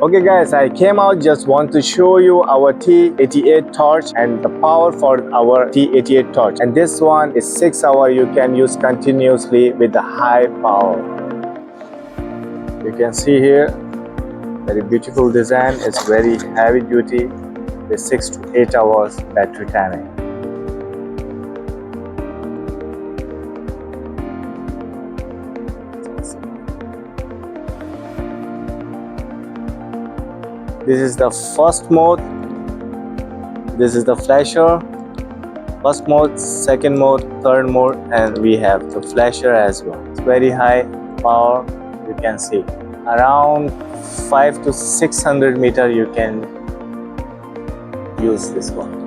Okay guys, I came out just want to show you our T88 torch and the power for our T88 torch. And this one is 6 hour you can use continuously with the high power. You can see here, very beautiful design. It's very heavy duty with 6 to 8 hours battery timing. This is the first mode. This is the flasher. First mode, second mode, third mode, and we have the flasher as well. It's very high power. You can see around 5 to 600 meter you can use this one.